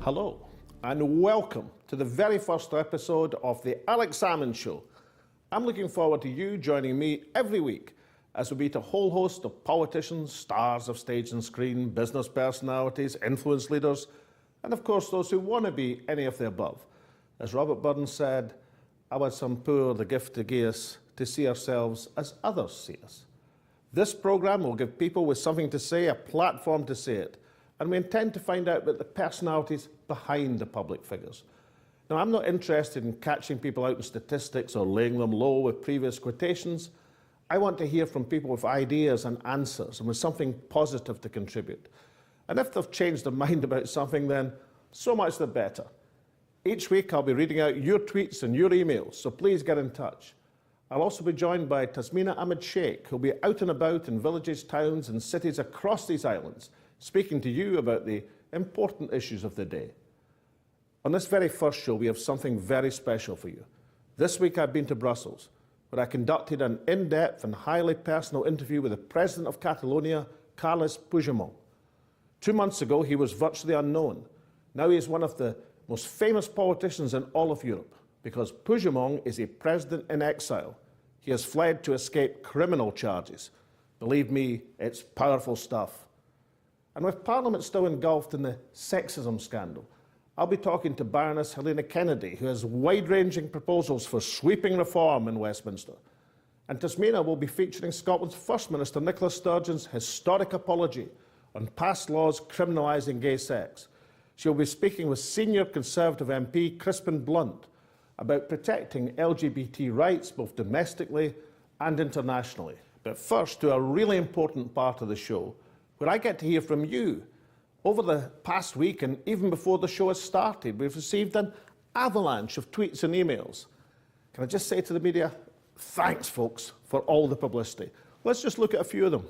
Hello, and welcome to the very first episode of the Alex Salmond Show. I'm looking forward to you joining me every week as we meet a whole host of politicians, stars of stage and screen, business personalities, influence leaders, and of course those who want to be any of the above. As Robert Burns said, I want some poor the gift to gie us to see ourselves as others see us. This programme will give people with something to say a platform to say it, and we intend to find out about the personalities behind the public figures. Now, I'm not interested in catching people out in statistics or laying them low with previous quotations. I want to hear from people with ideas and answers and with something positive to contribute. And if they've changed their mind about something, then so much the better. Each week I'll be reading out your tweets and your emails, so please get in touch. I'll also be joined by Tasmina Ahmed-Sheikh, who'll be out and about in villages, towns and cities across these islands, speaking to you about the important issues of the day. On this very first show, we have something very special for you. This week I've been to Brussels, where I conducted an in-depth and highly personal interview with the President of Catalonia, Carles Puigdemont. 2 months ago, he was virtually unknown. Now he is one of the most famous politicians in all of Europe, because Puigdemont is a president in exile. He has fled to escape criminal charges. Believe me, it's powerful stuff. And with Parliament still engulfed in the sexism scandal, I'll be talking to Baroness Helena Kennedy, who has wide-ranging proposals for sweeping reform in Westminster. And Tasmina will be featuring Scotland's First Minister Nicola Sturgeon's historic apology on past laws criminalising gay sex. She'll be speaking with senior Conservative MP Crispin Blunt about protecting LGBT rights both domestically and internationally. But first, to a really important part of the show, where I get to hear from you. Over the past week, and even before the show has started, we've received an avalanche of tweets and emails. Can I just say to the media, thanks, folks, for all the publicity. Let's just look at a few of them.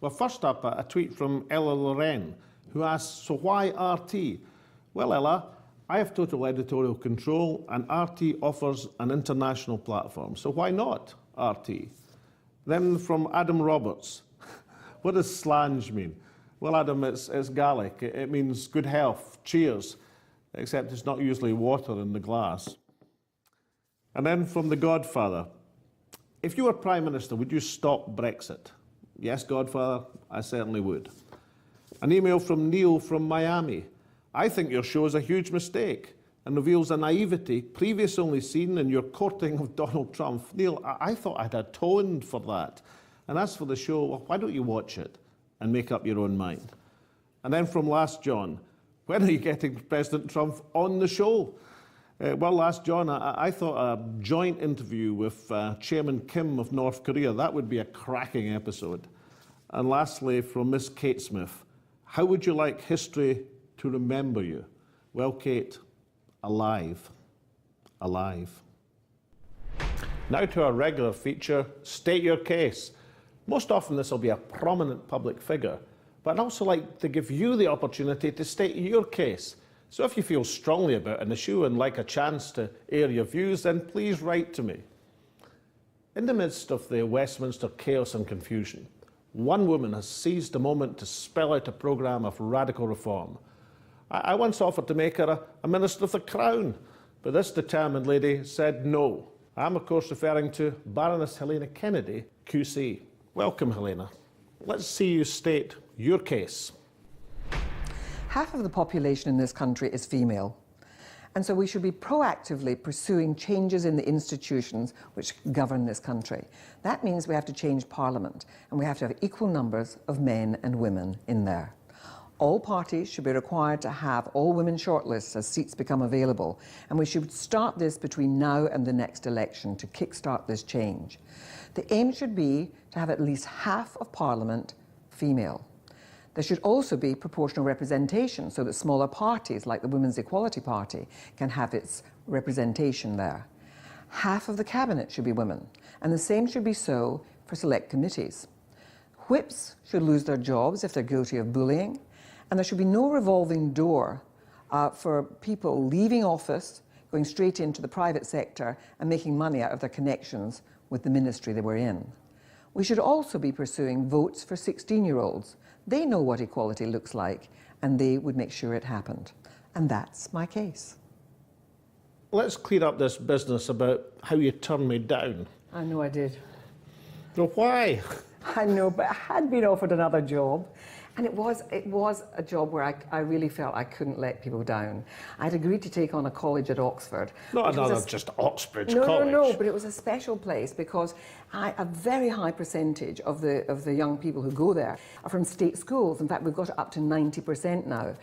Well, first up, a tweet from Ella Loren, who asks, so why RT? Well, Ella, I have total editorial control, and RT offers an international platform, so why not RT? Then from Adam Roberts, what does slange mean? Well, Adam, it's Gaelic. It means good health, cheers, except it's not usually water in the glass. And then from the Godfather, if you were Prime Minister, would you stop Brexit? Yes, Godfather, I certainly would. An email from Neil from Miami. I think your show is a huge mistake and reveals a naivety previously only seen in your courting of Donald Trump. Neil, I thought I'd atoned for that. And as for the show, well, why don't you watch it and make up your own mind? And then from Last John, when are you getting President Trump on the show? Well, Last John, I thought a joint interview with Chairman Kim of North Korea, that would be a cracking episode. And lastly, from Miss Kate Smith, how would you like history to remember you? Well, Kate, alive. Alive. Now to our regular feature, State Your Case. Most often this will be a prominent public figure, but I'd also like to give you the opportunity to state your case. So if you feel strongly about an issue and like a chance to air your views, then please write to me. In the midst of the Westminster chaos and confusion, one woman has seized the moment to spell out a programme of radical reform. I once offered to make her a Minister of the Crown, but this determined lady said no. I'm of course referring to Baroness Helena Kennedy, QC. Welcome, Helena. Let's see you state your case. Half of the population in this country is female, and so we should be proactively pursuing changes in the institutions which govern this country. That means we have to change Parliament, and we have to have equal numbers of men and women in there. All parties should be required to have all women shortlists as seats become available, and we should start this between now and the next election to kickstart this change. The aim should be to have at least half of Parliament female. There should also be proportional representation so that smaller parties like the Women's Equality Party can have its representation there. Half of the cabinet should be women, and the same should be so for select committees. Whips should lose their jobs if they're guilty of bullying, and there should be no revolving door for people leaving office, going straight into the private sector and making money out of their connections with the ministry they were in. We should also be pursuing votes for 16-year-olds. They know what equality looks like, and they would make sure it happened. And that's my case. Let's clear up this business about how you turned me down. I know I did. Well, why? I know, but I had been offered another job. And it was a job where I really felt I couldn't let people down. I'd agreed to take on a college at Oxford. Not another just Oxbridge College. College. No, but it was a special place because a very high percentage of the young people who go there are from state schools. In fact, we've got it up to 90% now.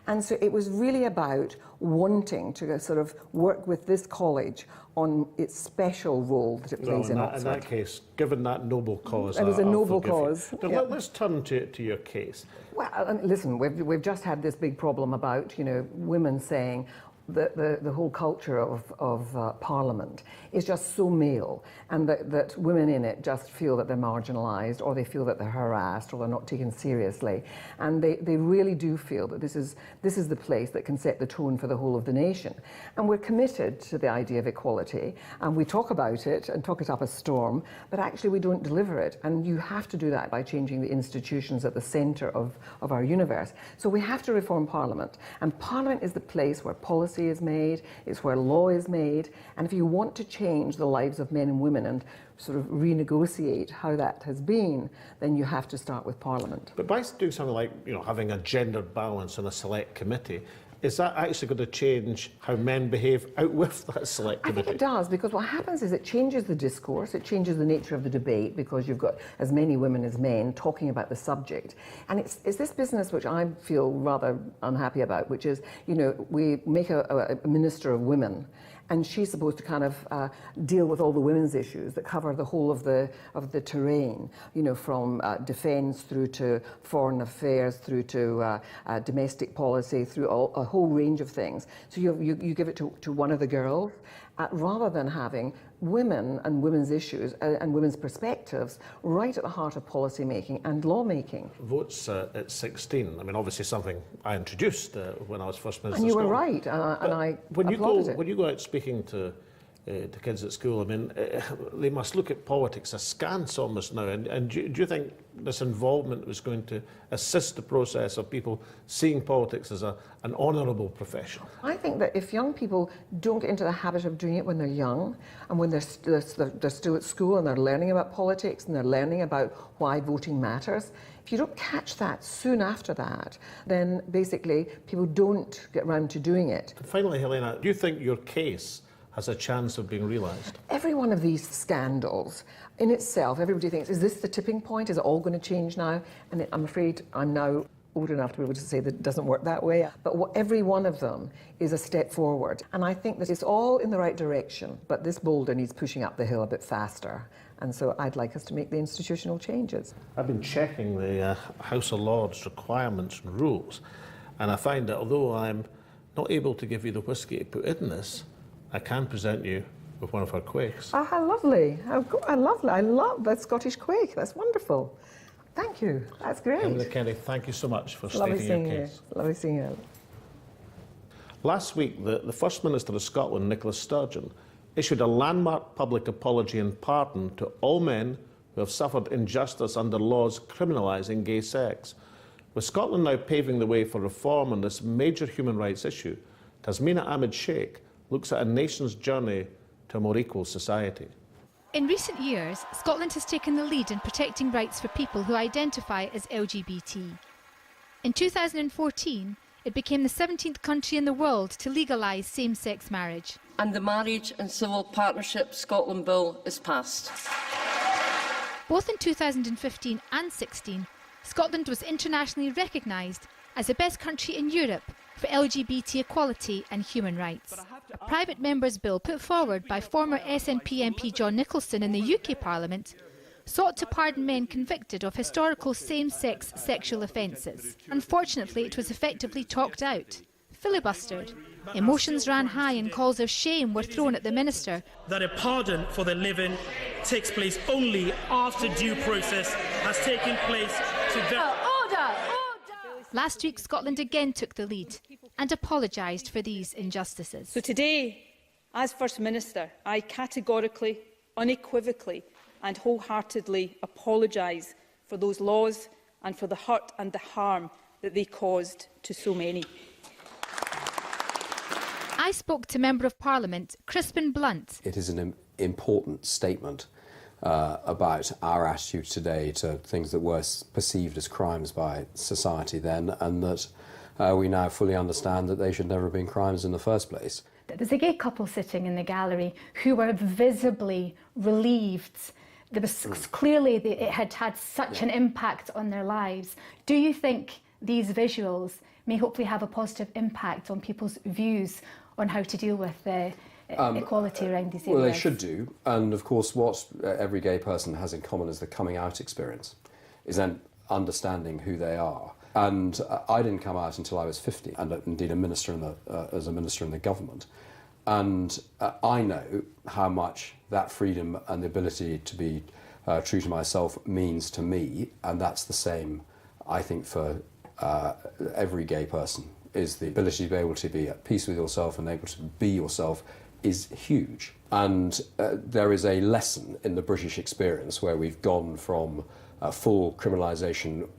And so it was really about wanting to sort of work with this college on its special role that it plays in Oxford. In that case, given that noble cause, it was a noble forgive you. cause. But yeah. let's turn to your case. Well, listen, we've just had this big problem about, women saying that the whole culture of Parliament is just so male, and that women in it just feel that they're marginalised, or they feel that they're harassed, or they're not taken seriously. And they really do feel that this is the place that can set the tone for the whole of the nation. And we're committed to the idea of equality, and we talk about it and talk it up a storm, but actually we don't deliver it. And you have to do that by changing the institutions at the centre of our universe. So we have to reform Parliament. And Parliament is the place where policy is made, it's where law is made, and if you want to change the lives of men and women and sort of renegotiate how that has been, then you have to start with Parliament. But by doing something like having a gender balance on a select committee, is that actually going to change how men behave out with that select committee? I think it does, because what happens is it changes the discourse, it changes the nature of the debate, because you've got as many women as men talking about the subject. And it's this business which I feel rather unhappy about, which is, we make a minister of women, and she's supposed to kind of deal with all the women's issues that cover the whole of the terrain, from defence through to foreign affairs, through to domestic policy, through a whole range of things. So you give it to one of the girls, rather than having women and women's issues and women's perspectives right at the heart of policy making and lawmaking. Votes at 16. I mean, obviously something I introduced when I was First Minister. And you were right, and I applauded it. When you go out speaking to kids at school, I mean, they must look at politics askance almost now. And do you think this involvement was going to assist the process of people seeing politics as an honourable profession? I think that if young people don't get into the habit of doing it when they're young, and when they're still at school and they're learning about politics and they're learning about why voting matters, if you don't catch that soon after that, then basically people don't get round to doing it. Finally, Helena, do you think your case has a chance of being realised? Every one of these scandals in itself, everybody thinks, is this the tipping point? Is it all going to change now? And I'm afraid I'm now old enough to be able to say that it doesn't work that way. But every one of them is a step forward. And I think that it's all in the right direction, but this boulder needs pushing up the hill a bit faster. And so I'd like us to make the institutional changes. I've been checking the House of Lords requirements and rules, and I find that although I'm not able to give you the whiskey to put in this, I can present you with one of our quakes. Oh, how lovely. How lovely. I love the Scottish quake. That's wonderful. Thank you. That's great. Helena Kennedy, thank you so much for stating your case. Lovely seeing you. Last week, the First Minister of Scotland, Nicola Sturgeon, issued a landmark public apology and pardon to all men who have suffered injustice under laws criminalising gay sex. With Scotland now paving the way for reform on this major human rights issue, Tasmina Ahmed-Sheikh looks at a nation's journey to a more equal society. In recent years, Scotland has taken the lead in protecting rights for people who identify as LGBT. In 2014, it became the 17th country in the world to legalise same-sex marriage. And the Marriage and Civil Partnership Scotland Bill is passed. Both in 2015 and 16, Scotland was internationally recognised as the best country in Europe for LGBT equality and human rights. A private member's bill put forward by former SNP MP John Nicholson in the UK Parliament sought to pardon men convicted of historical same-sex sexual offences. Unfortunately, it was effectively talked out, filibustered. Emotions ran high and calls of shame were thrown at the minister. That a pardon for the living takes place only after due process has taken place to Last week, Scotland again took the lead and apologised for these injustices. So today, as First Minister, I categorically, unequivocally and wholeheartedly apologise for those laws and for the hurt and the harm that they caused to so many. I spoke to Member of Parliament Crispin Blunt. It is an important statement about our attitude today to things that were perceived as crimes by society then, and that we now fully understand that they should never have been crimes in the first place. There's a gay couple sitting in the gallery who were visibly relieved. There was clearly it had had such an impact on their lives. Do you think these visuals may hopefully have a positive impact on people's views on how to deal with equality around these areas? Well, they should do. And of course, what every gay person has in common is the coming out experience, is then understanding who they are. And I didn't come out until I was 50, and indeed as a minister in the government. And I know how much that freedom and the ability to be true to myself means to me, and that's the same, I think, for every gay person, is the ability to be able to be at peace with yourself and able to be yourself is huge. And there is a lesson in the British experience where we've gone from full criminalisation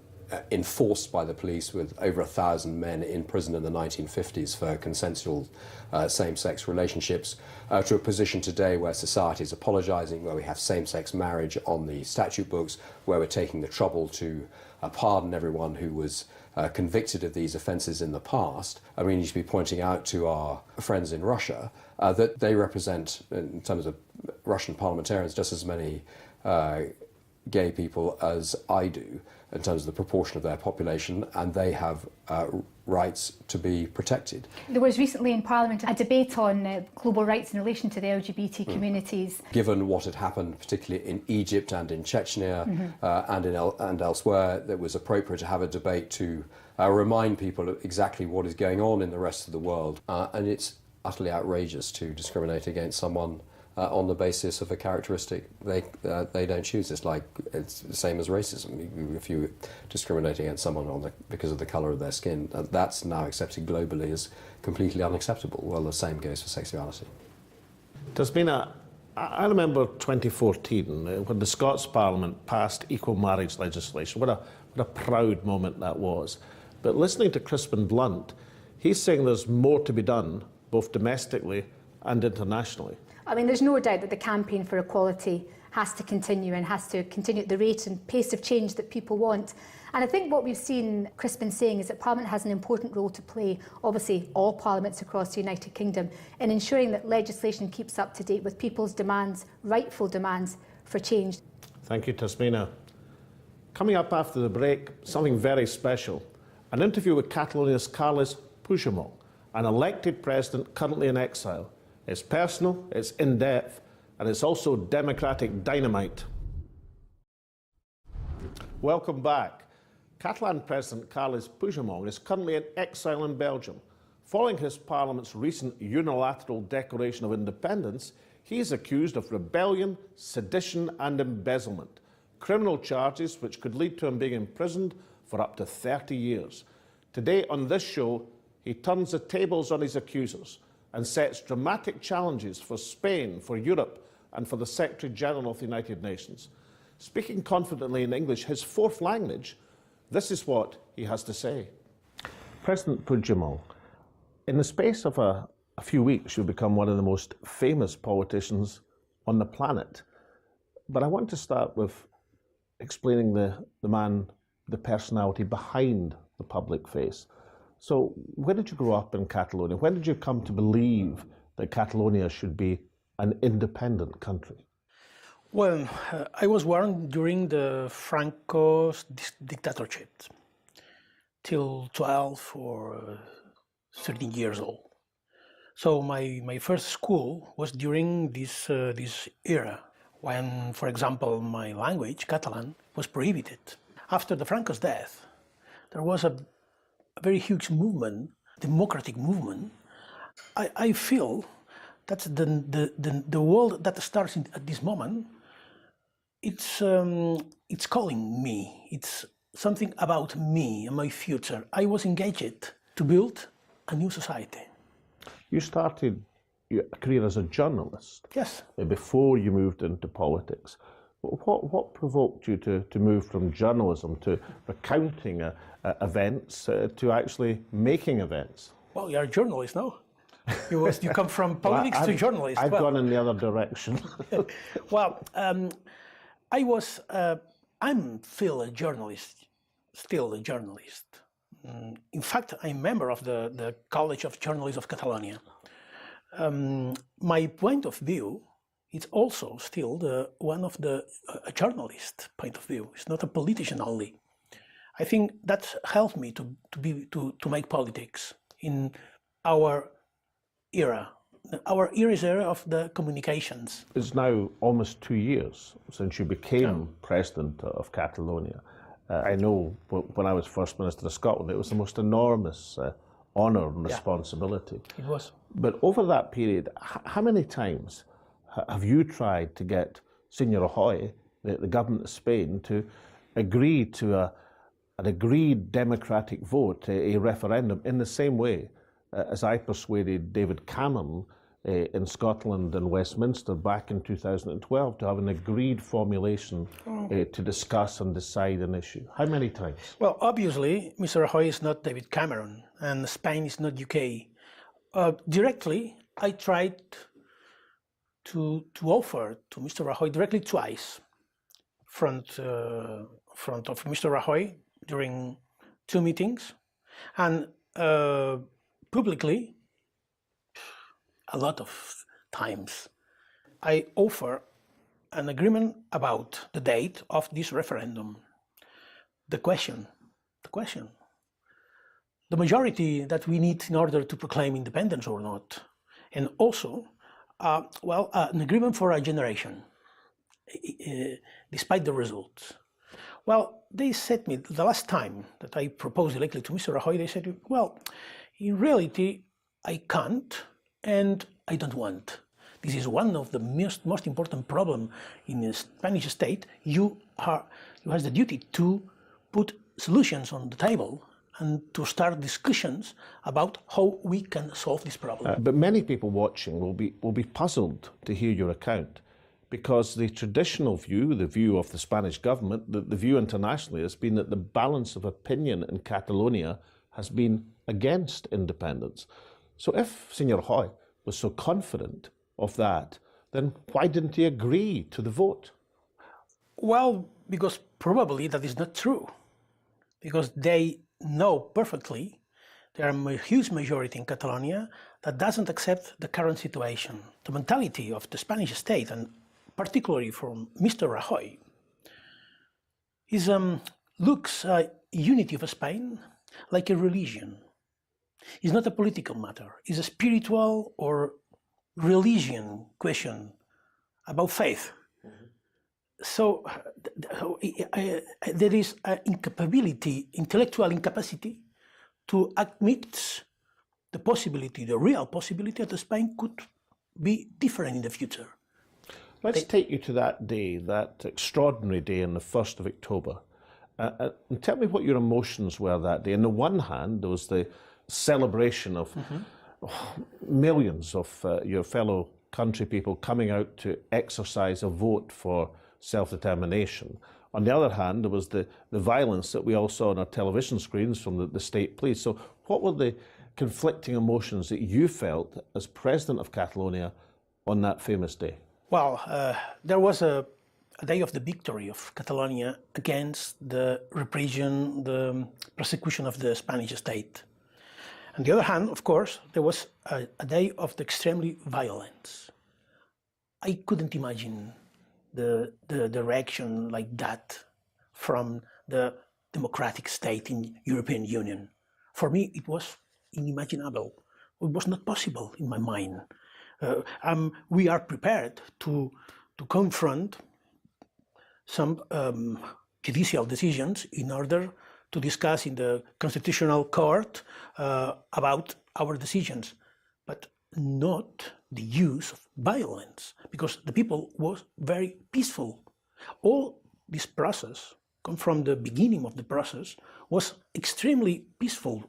enforced by the police with over 1,000 men in prison in the 1950s for consensual same-sex relationships to a position today where society is apologising, where we have same-sex marriage on the statute books, where we're taking the trouble to pardon everyone who was convicted of these offences in the past. And we need to be pointing out to our friends in Russia that they represent, in terms of Russian parliamentarians, just as many gay people as I do, in terms of the proportion of their population, and they have rights to be protected. There was recently in Parliament a debate on global rights in relation to the LGBT communities. Given what had happened, particularly in Egypt and in Chechnya and elsewhere, it was appropriate to have a debate to remind people of exactly what is going on in the rest of the world. And it's utterly outrageous to discriminate against someone on the basis of a characteristic they don't choose. It's the same as racism. If you discriminate against someone because of the colour of their skin, that's now accepted globally as completely unacceptable. Well, the same goes for sexuality. Tasmina, I remember 2014 when the Scots Parliament passed equal marriage legislation. What a proud moment that was. But listening to Crispin Blunt, he's saying there's more to be done, both domestically and internationally. I mean, there's no doubt that the campaign for equality has to continue and has to continue at the rate and pace of change that people want. And I think what we've seen Crispin saying is that Parliament has an important role to play, obviously all parliaments across the United Kingdom, in ensuring that legislation keeps up to date with people's demands, rightful demands for change. Thank you, Tasmina. Coming up after the break, something very special. An interview with Catalonia's Carles Puigdemont, an elected president currently in exile. It's personal, it's in-depth, and it's also democratic dynamite. Welcome back. Catalan President Carles Puigdemont is currently in exile in Belgium. Following his parliament's recent unilateral declaration of independence, he is accused of rebellion, sedition and embezzlement, criminal charges which could lead to him being imprisoned for up to 30 years. Today on this show, he turns the tables on his accusers and sets dramatic challenges for Spain, for Europe, and for the Secretary-General of the United Nations. Speaking confidently in English, his fourth language, this is what he has to say. President Puigdemont, in the space of a few weeks, you'll become one of the most famous politicians on the planet. But I want to start with explaining the man, the personality behind the public face. So, where did you grow up in Catalonia? When did you come to believe that Catalonia should be an independent country? Well, I was born during the Franco's dictatorship, till 12 or 13 years old. So my first school was during this era, when, for example, my language, Catalan, was prohibited. After the Franco's death, there was a very huge movement, democratic movement. I feel that the world that starts at this moment, it's calling me. It's something about me and my future. I was engaged to build a new society. You started your career as a journalist. Yes. Before you moved into politics. What provoked you to move from journalism to recounting events to actually making events? Well, you're a journalist now. You come from politics to journalist. I've gone in the other direction. Well, I'm still a journalist. In fact, I'm a member of the College of Journalists of Catalonia. My point of view is also still one of a journalist point of view. It's not a politician only. I think that helped me to make politics in our era. Our era is the era of the communications. It's now almost 2 years since you became President of Catalonia. I know when I was First Minister of Scotland, it was the most enormous honour and responsibility. It was. But over that period, how many times have you tried to get Sr. Rajoy, the government of Spain, to agree to an agreed democratic vote, a referendum, in the same way as I persuaded David Cameron in Scotland and Westminster back in 2012 to have an agreed formulation to discuss and decide an issue? How many times? Well, obviously, Mr. Rajoy is not David Cameron, and Spain is not UK. Directly, I tried to offer to Mr. Rajoy directly twice, front of Mr. Rajoy during 2 meetings, and publicly a lot of times. I offer an agreement about the date of this referendum. The question, the majority that we need in order to proclaim independence or not, and also, an agreement for a generation, despite the results. Well, they said me, the last time that I proposed directly to Mr. Rajoy, they said, well, in reality, I can't, and I don't want. This is one of the most important problems in the Spanish state. You have the duty to put solutions on the table and to start discussions about how we can solve this problem. But many people watching will be puzzled to hear your account, because the traditional view, the view of the Spanish government, the view internationally has been that the balance of opinion in Catalonia has been against independence. So if Sr. Rajoy was so confident of that, then why didn't he agree to the vote? Well, because probably that is not true. Because they know perfectly there are a huge majority in Catalonia that doesn't accept the current situation. The mentality of the Spanish state, and particularly from Mr. Rajoy, looks unity of Spain like a religion. It's not a political matter. It's a spiritual or religion question about faith. So there is an intellectual incapacity to admit the possibility, the real possibility that Spain could be different in the future. Let's take you to that day, that extraordinary day on the 1st of October. And tell me what your emotions were that day. On the one hand, there was the celebration of millions of your fellow country people coming out to exercise a vote for self-determination. On the other hand, there was the violence that we all saw on our television screens from the state police. So what were the conflicting emotions that you felt as President of Catalonia on that famous day? Well, there was a day of the victory of Catalonia against the repression, the persecution of the Spanish state. On the other hand, of course, there was a day of the extremely violence. I couldn't imagine the reaction like that from the democratic state in European Union. For me, it was unimaginable. It was not possible in my mind. We are prepared to confront some judicial decisions in order to discuss in the Constitutional Court about our decisions, but not the use of violence, because the people was very peaceful. All this process, from the beginning of the process, was extremely peaceful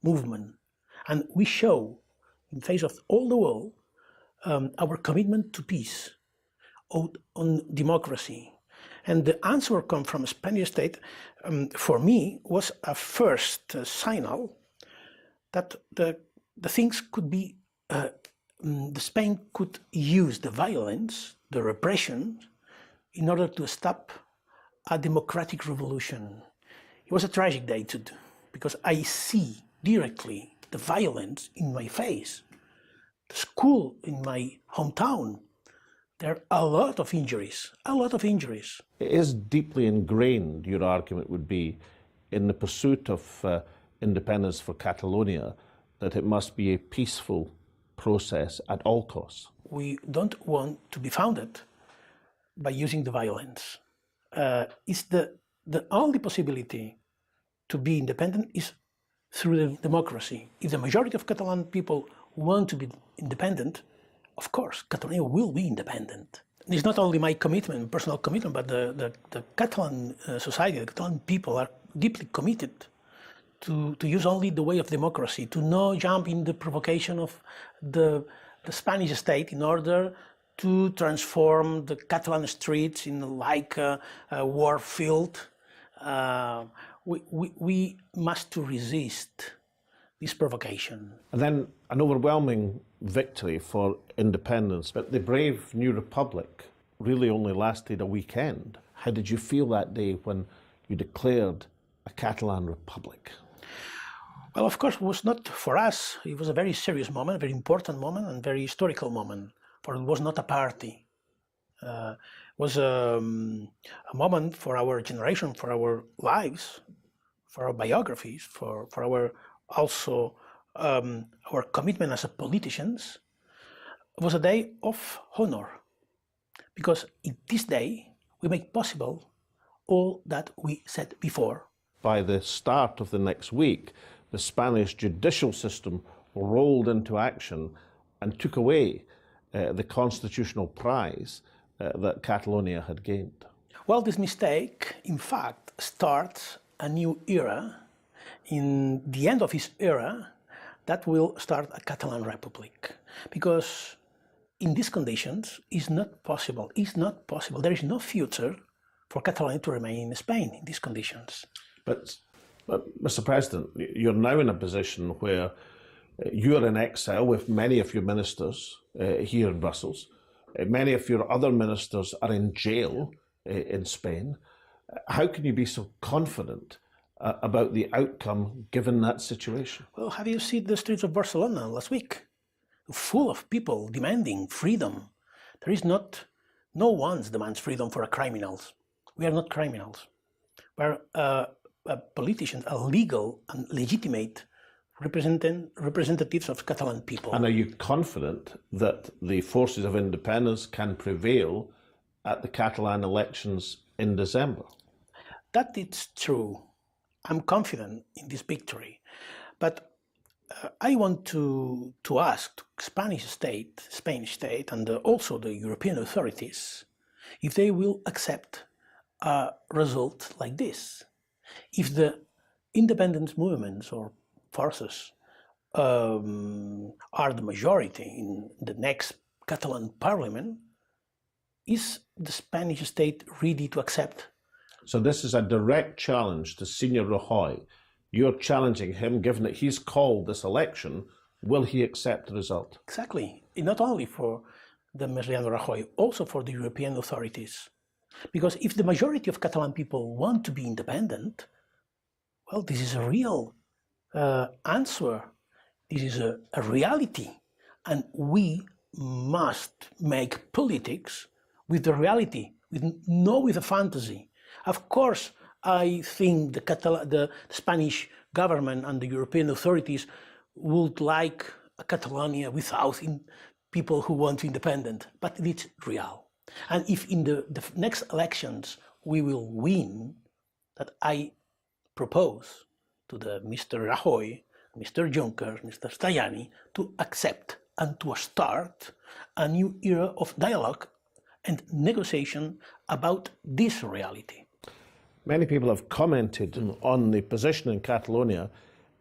movement, and we show in face of all the world our commitment to peace, on democracy. And the answer come from the Spanish state, for me, was a first signal that the things could be Spain could use the violence, the repression, in order to stop a democratic revolution. It was a tragic day because I see directly the violence in my face. The school in my hometown, there are a lot of injuries, It is deeply ingrained, your argument would be, in the pursuit of independence for Catalonia, that it must be a peaceful process at all costs. We don't want to be founded by using the violence. It's the only possibility to be independent is through the democracy. If the majority of Catalan people want to be independent, of course, Catalonia will be independent. It's not only my commitment, personal commitment, but the Catalan society, the Catalan people are deeply committed to use only the way of democracy, to not jump in the provocation of the Spanish state in order to transform the Catalan streets in like a war field. We must resist this provocation. And then an overwhelming victory for independence, but the brave new republic really only lasted a weekend. How did you feel that day when you declared a Catalan republic? Well, of course, it was not for us. It was a very serious moment, a very important moment, and very historical moment. For it was not a party. It was a moment for our generation, for our lives, for our biographies, for our also our commitment as politicians. It was a day of honor, because in this day we make possible all that we said before. By the start of the next week, the Spanish judicial system rolled into action and took away the constitutional prize that Catalonia had gained. Well, this mistake, in fact, starts a new era. In the end of this era, that will start a Catalan Republic. Because in these conditions, it's not possible. There is no future for Catalonia to remain in Spain in these conditions. But Mr. President, you're now in a position where you're in exile with many of your ministers here in Brussels. Many of your other ministers are in jail in Spain. How can you be so confident about the outcome given that situation? Well, have you seen the streets of Barcelona last week? Full of people demanding freedom. There is no one demands freedom for criminals. We are not criminals. We are politicians, are legal and legitimate representatives of Catalan people. And are you confident that the forces of independence can prevail at the Catalan elections in December? That is true. I'm confident in this victory. But I want to ask the Spanish state, and also the European authorities, if they will accept a result like this. If the independence movements or forces are the majority in the next Catalan parliament, is the Spanish state ready to accept? So this is a direct challenge to Senior Rajoy. You're challenging him, given that he's called this election. Will he accept the result? Exactly. Not only for the Mariano Rajoy, also for the European authorities. Because if the majority of Catalan people want to be independent, well, this is a real answer. This is a reality. And we must make politics with the reality, not with a fantasy. Of course, I think the Spanish government and the European authorities would like a Catalonia without people who want independence, but it's real. And if in the next elections we will win, that I propose to the Mr. Rajoy, Mr. Juncker, Mr. Tajani, to accept and to start a new era of dialogue and negotiation about this reality. Many people have commented on the position in Catalonia,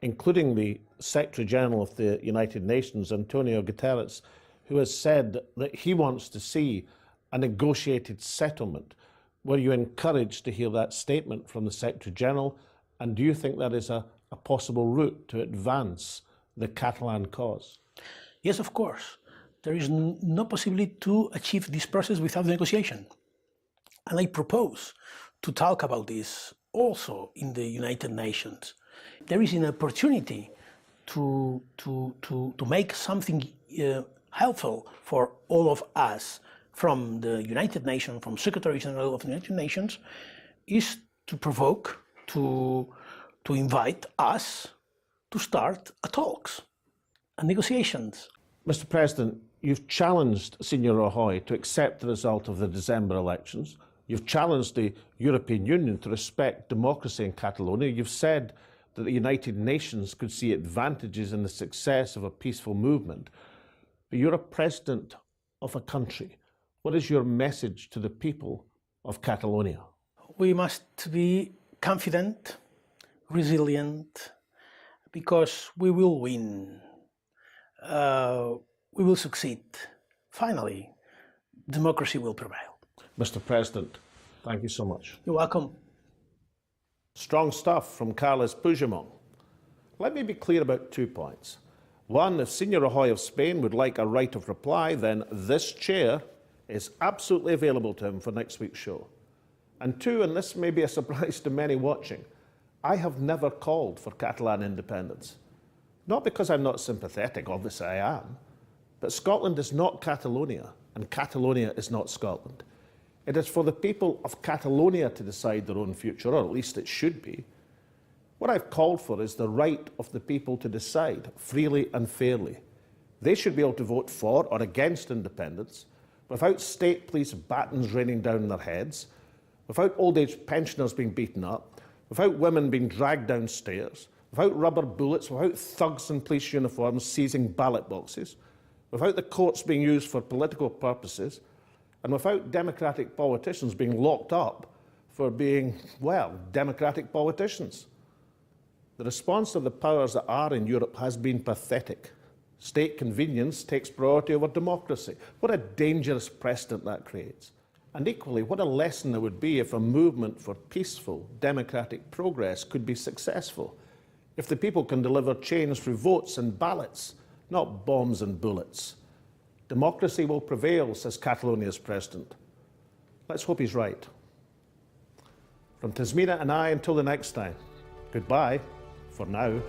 including the Secretary General of the United Nations, Antonio Guterres, who has said that he wants to see a negotiated settlement. Were you encouraged to hear that statement from the Secretary General? And do you think that is a possible route to advance the Catalan cause? Yes, of course. There is no possibility to achieve this process without negotiation. And I propose to talk about this also in the United Nations. There is an opportunity to make something helpful for all of us from the United Nations, from Secretary General of the United Nations, is to provoke, to invite us to start talks and negotiations. Mr. President, you've challenged Senior Rajoy to accept the result of the December elections. You've challenged the European Union to respect democracy in Catalonia. You've said that the United Nations could see advantages in the success of a peaceful movement. But you're a president of a country. What is your message to the people of Catalonia? We must be confident, resilient, because we will win. We will succeed. Finally, democracy will prevail. Mr. President, thank you so much. You're welcome. Strong stuff from Carles Puigdemont. Let me be clear about 2 points. One, if Senior Rajoy of Spain would like a right of reply, then this chair is absolutely available to him for next week's show. And two, and this may be a surprise to many watching, I have never called for Catalan independence. Not because I'm not sympathetic, obviously I am, but Scotland is not Catalonia, and Catalonia is not Scotland. It is for the people of Catalonia to decide their own future, or at least it should be. What I've called for is the right of the people to decide freely and fairly. They should be able to vote for or against independence without state police batons raining down their heads, without old age pensioners being beaten up, without women being dragged downstairs, without rubber bullets, without thugs in police uniforms seizing ballot boxes, without the courts being used for political purposes, and without democratic politicians being locked up for being, well, democratic politicians. The response of the powers that are in Europe has been pathetic. State convenience takes priority over democracy. What a dangerous precedent that creates. And equally, what a lesson it would be if a movement for peaceful, democratic progress could be successful. If the people can deliver change through votes and ballots, not bombs and bullets. Democracy will prevail, says Catalonia's president. Let's hope he's right. From Tasmina and I, until the next time, goodbye for now.